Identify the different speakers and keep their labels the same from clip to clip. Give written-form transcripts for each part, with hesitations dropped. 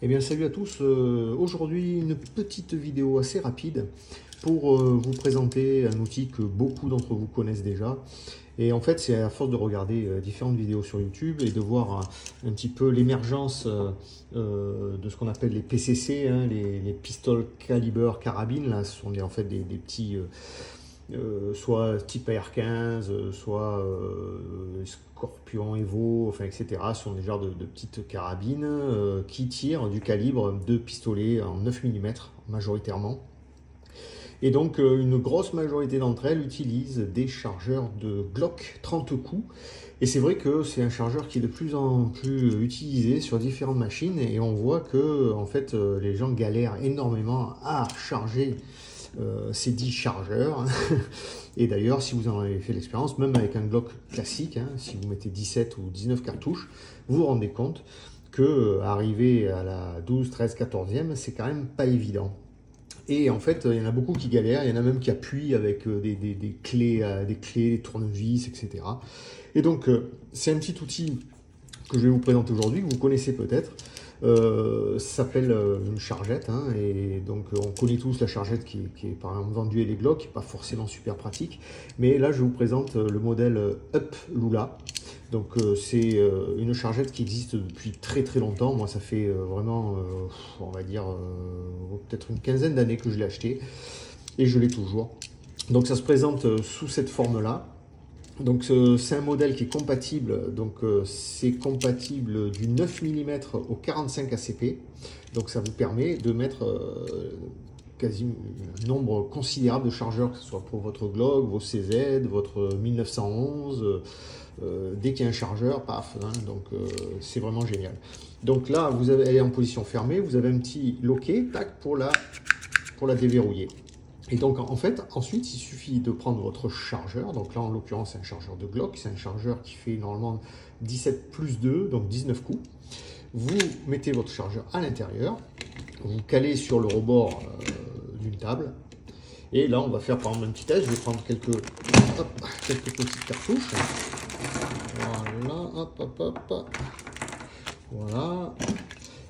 Speaker 1: Eh bien salut à tous, aujourd'hui une petite vidéo assez rapide pour vous présenter un outil que beaucoup d'entre vous connaissent déjà. Et en fait c'est à force de regarder différentes vidéos sur YouTube et de voir un petit peu l'émergence de ce qu'on appelle les PCC, hein, les Pistol Caliber Carabine. Là, ce sont en fait des petits... soit type AR-15, soit Scorpion Evo, enfin, etc. Ce sont des genres de petites carabines qui tirent du calibre de pistolet en 9 mm majoritairement. Et donc une grosse majorité d'entre elles utilisent des chargeurs de Glock 30 coups. Et c'est vrai que c'est un chargeur qui est de plus en plus utilisé sur différentes machines et on voit que en fait les gens galèrent énormément à charger ces 10 chargeurs. Et d'ailleurs, si vous en avez fait l'expérience, même avec un Glock classique, hein, si vous mettez 17 ou 19 cartouches, vous vous rendez compte que arriver à la 12, 13, 14e, c'est quand même pas évident. Et en fait, il y en a beaucoup qui galèrent, il y en a même qui appuient avec des clés, des tournevis, etc. Et donc, c'est un petit outil que je vais vous présenter aujourd'hui, que vous connaissez peut-être. Ça s'appelle une chargette, hein, et donc on connaît tous la chargette qui est par exemple vendue et les Glock, qui n'est pas forcément super pratique. Mais là, je vous présente le modèle Up Lula. Donc c'est une chargette qui existe depuis très très longtemps. Moi, ça fait vraiment, on va dire, peut-être une quinzaine d'années que je l'ai acheté et je l'ai toujours. Donc ça se présente sous cette forme-là. Donc c'est un modèle qui est compatible, donc c'est compatible du 9 mm au 45 ACP. Donc ça vous permet de mettre quasi un nombre considérable de chargeurs, que ce soit pour votre Glock, vos CZ, votre 1911. Dès qu'il y a un chargeur, paf, hein, donc c'est vraiment génial. Donc là, elle est en position fermée, vous avez un petit loquet, tac, pour la déverrouiller. Et donc en fait, ensuite, il suffit de prendre votre chargeur. Donc là, en l'occurrence, c'est un chargeur de Glock. C'est un chargeur qui fait normalement 17 plus 2, donc 19 coups. Vous mettez votre chargeur à l'intérieur. Vous calez sur le rebord d'une table. Et là, on va faire par exemple un petit test. Je vais prendre quelques petites cartouches. Voilà, hop. Voilà.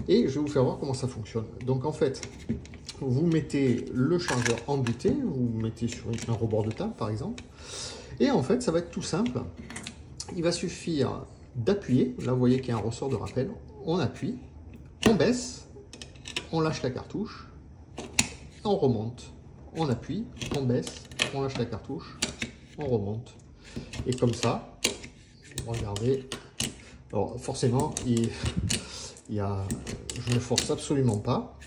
Speaker 1: Et je vais vous faire voir comment ça fonctionne. Donc en fait, vous mettez le chargeur embuté, vous mettez sur un rebord de table par exemple, et en fait ça va être tout simple. Il va suffire d'appuyer, là vous voyez qu'il y a un ressort de rappel, on appuie, on baisse, on lâche la cartouche, on remonte, on appuie, on baisse, on lâche la cartouche, on remonte. Et comme ça, regardez, alors forcément, je ne force absolument pas.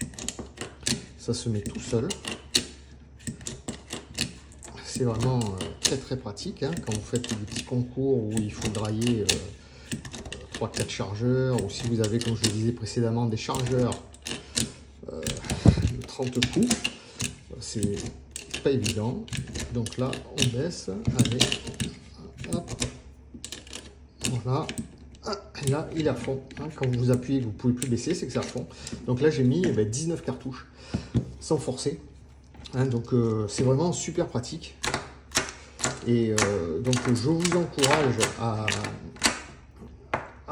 Speaker 1: Ça se met tout seul. C'est vraiment très très pratique hein, quand vous faites des petits concours où il faut drailler 3-4 chargeurs, ou si vous avez, comme je le disais précédemment, des chargeurs de 30 coups, c'est pas évident. Donc là, on baisse, allez, hop, voilà. Et là, il est à fond. Hein. Quand vous appuyez, vous ne pouvez plus baisser, c'est que c'est à fond. Donc là, j'ai mis 19 cartouches sans forcer. Hein, donc c'est vraiment super pratique. Et donc je vous encourage à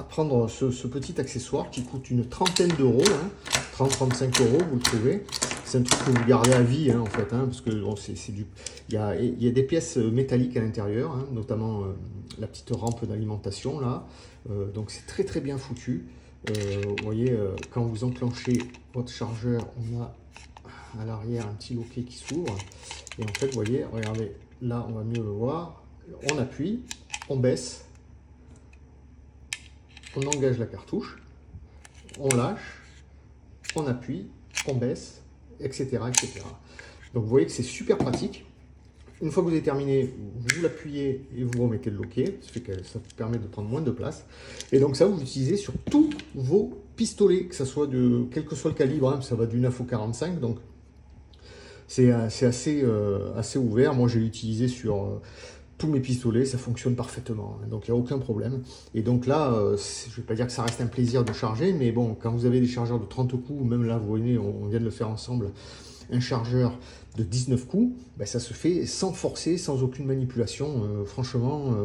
Speaker 1: prendre ce petit accessoire qui coûte une trentaine d'euros. Hein, 30-35 €, vous le trouvez. C'est un truc que vous gardez à vie hein, en fait, hein, parce que bon, il y a des pièces métalliques à l'intérieur, hein, notamment la petite rampe d'alimentation là. Donc c'est très très bien foutu. Vous voyez, quand vous enclenchez votre chargeur, on a à l'arrière un petit loquet qui s'ouvre. Et en fait, vous voyez, regardez, là on va mieux le voir. On appuie, on baisse, on engage la cartouche, on lâche, on appuie, on baisse, etc. etc. Donc vous voyez que c'est super pratique. Une fois que vous avez terminé, vous l'appuyez et vous remettez le loquet. Ça fait que ça vous permet de prendre moins de place. Et donc ça, vous l'utilisez sur tous vos pistolets, que ça soit de quel que soit le calibre, hein, ça va du 9 au 45. Donc c'est assez ouvert. Moi, j'ai utilisé sur tous mes pistolets, ça fonctionne parfaitement. Hein, donc il n'y a aucun problème. Et donc là, je ne vais pas dire que ça reste un plaisir de charger, mais bon, quand vous avez des chargeurs de 30 coups, même là, vous voyez, on vient de le faire ensemble, un chargeur de 19 coups, ben ça se fait sans forcer, sans aucune manipulation. Franchement,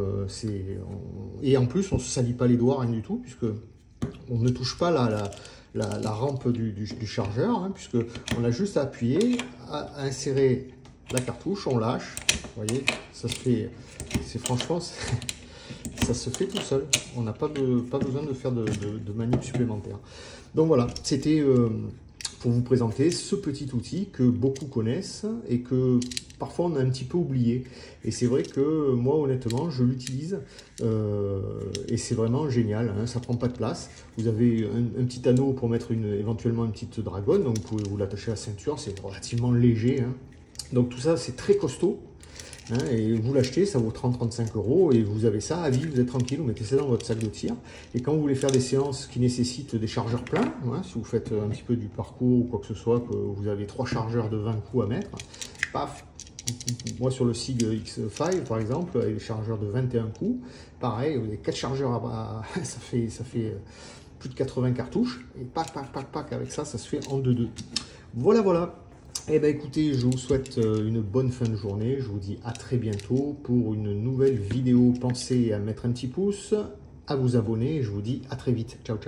Speaker 1: et en plus, on ne se salit pas les doigts, rien du tout, puisque on ne touche pas la rampe du chargeur, hein, puisque on a juste à appuyer, à insérer la cartouche, on lâche, vous voyez, ça se fait, franchement, ça se fait tout seul, on n'a pas besoin de faire de manip supplémentaire. Donc voilà, c'était pour vous présenter ce petit outil que beaucoup connaissent et que parfois on a un petit peu oublié. Et c'est vrai que moi honnêtement je l'utilise et c'est vraiment génial, hein, ça prend pas de place. Vous avez un petit anneau pour mettre éventuellement une petite dragonne, donc vous pouvez vous l'attacher à la ceinture, c'est relativement léger, hein. Donc tout ça c'est très costaud. Hein, et vous l'achetez, ça vaut 30-35 € et vous avez ça à vie, vous êtes tranquille, vous mettez ça dans votre sac de tir. Et quand vous voulez faire des séances qui nécessitent des chargeurs pleins, hein, si vous faites un petit peu du parcours ou quoi que ce soit, que vous avez 3 chargeurs de 20 coups à mettre, paf. Moi sur le SIG X5 par exemple, avec les chargeurs de 21 coups, pareil, vous avez 4 chargeurs ça fait plus de 80 cartouches, et pac, avec ça, ça se fait en 2-2. Voilà. Eh bien écoutez, je vous souhaite une bonne fin de journée, je vous dis à très bientôt pour une nouvelle vidéo. Pensez à mettre un petit pouce, à vous abonner, et je vous dis à très vite. Ciao.